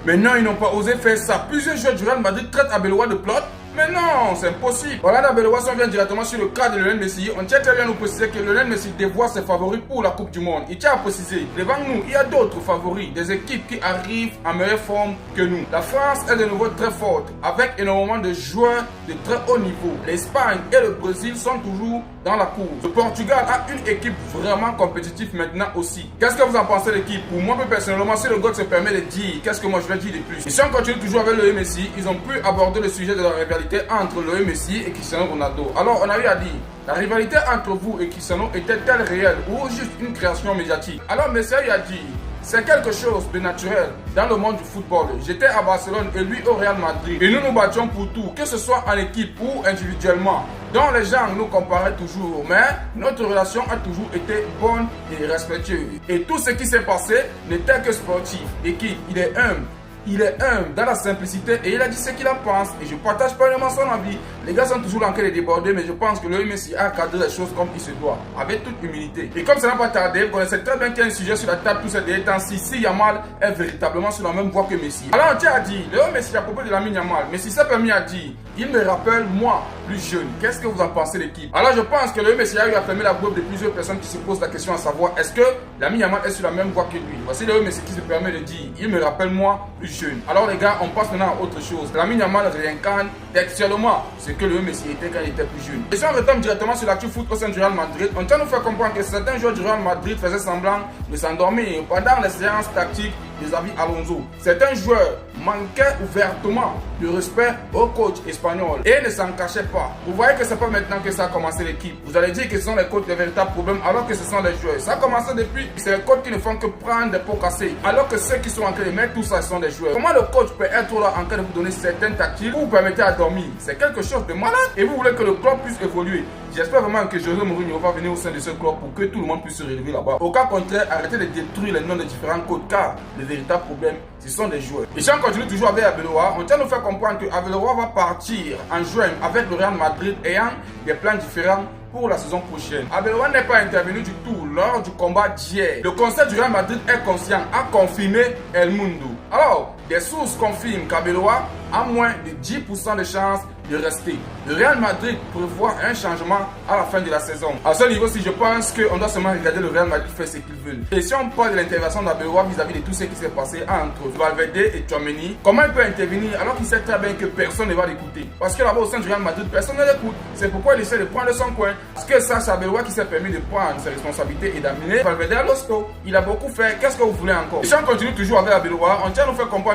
Mais non, ils n'ont pas osé faire ça. Plusieurs joueurs du Real Madrid traitent Arbeloa de plot. Mais non, c'est impossible. Regarde Arbeloa, si on vient directement sur le cas de Lionel Messi, on tient très bien à nous préciser que Lionel Messi dévoile ses favoris pour la Coupe du Monde. Il tient à préciser, devant nous, il y a d'autres favoris, des équipes qui arrivent en meilleure forme que nous. La France est de nouveau très forte, avec énormément de joueurs de très haut niveau. L'Espagne et le Brésil sont toujours dans la course. Le Portugal a une équipe vraiment compétitive maintenant aussi. Qu'est-ce que vous en pensez l'équipe? Pour moi, personnellement, si le God se permet de dire, qu'est-ce que moi je vais dire de plus? Et si on continue toujours avec le Messi, ils ont pu aborder le sujet de la rivalité entre le Messi et Cristiano Ronaldo. Alors, on a eu à dire, la rivalité entre vous et Cristiano était-elle réelle ou juste une création médiatique? Alors, Messi a eu à dire, c'est quelque chose de naturel dans le monde du football. J'étais à Barcelone et lui au Real Madrid. Et nous nous battions pour tout, que ce soit en équipe ou individuellement. Donc les gens nous comparaient toujours, mais notre relation a toujours été bonne et respectueuse. Et tout ce qui s'est passé n'était que sportif. L'équipe, il est humble. Il est humble dans la simplicité et il a dit ce qu'il en pense. Et je partage pleinement son avis. Les gars sont toujours en train de déborder, mais je pense que le Messi a cadré les choses comme il se doit, avec toute humilité. Et comme ça n'a pas tardé, vous connaissez très bien qu'il y a un sujet sur la table tous ces derniers temps-ci. Si Yamal est véritablement sur la même voie que Messi. Alors on tient à dire, le Messi à propos de Lamine Yamal, Messi s'est permis à dire, il me rappelle moi, plus jeune. Qu'est-ce que vous en pensez l'équipe? Alors je pense que le Messi a eu à fermer la bouche de plusieurs personnes qui se posent la question à savoir, est-ce que Lamine Yamal est sur la même voie que lui? Voici le Messi qui se permet de dire, il me rappelle moi, plus jeune. Alors les gars, on passe maintenant à autre chose. Lamine Yamal réincarne textuellement ce que le Messi était quand il était plus jeune. Et si on retombe directement sur l'actu foot au sein du Real Madrid, on tient à nous faire comprendre que certains joueurs du Real Madrid faisaient semblant de s'endormir pendant les séances tactiques des Xabi Alonso. Certains joueurs manquaient ouvertement de respect au coach espagnol et ne s'en cachaient pas. Vous voyez que c'est pas maintenant que ça a commencé l'équipe. Vous allez dire que ce sont les coachs les véritables problèmes alors que ce sont les joueurs. Ça a commencé depuis, c'est les coachs qui ne font que prendre des pots cassés alors que ceux qui sont en train de mettre tout ça sont des joueurs. Comment le coach peut être là en train de vous donner certaines tactiques pour vous permettre à dormir? C'est quelque chose de malade et vous voulez que le club puisse évoluer. J'espère vraiment que José Mourinho va venir au sein de ce club pour que tout le monde puisse se relever là-bas. Au cas contraire, arrêtez de détruire les noms des différents coachs car les véritables problèmes, ce sont des joueurs. Et si on continue toujours avec Arbeloa, on tient à nous faire comprendre que Arbeloa va partir en juin avec le Real Madrid ayant des plans différents pour la saison prochaine. Arbeloa n'est pas intervenu du tout lors du combat d'hier. Le conseil du Real Madrid est conscient, a confirmé El Mundo. Alors, des sources confirment qu'Abeloa a moins de 10% de chances de rester. Le Real Madrid prévoit un changement à la fin de la saison. À ce niveau, si je pense qu'on doit seulement regarder le Real Madrid faire ce qu'ils veulent. Et si on parle de l'intervention d'Abeloa vis-à-vis de tout ce qui s'est passé entre Valverde et Tchouaméni, comment il peut intervenir alors qu'il sait très bien que personne ne va l'écouter? Parce que là-bas au sein du Real Madrid, personne ne l'écoute. C'est pourquoi il essaie de prendre son coin. Parce que ça, c'est Abeloa qui s'est permis de prendre ses responsabilités et d'amener Valverde à l'hosto. Il a beaucoup fait. Qu'est-ce que vous voulez encore? Et si on continue toujours avec Abeloa, on tient à nous faire comprendre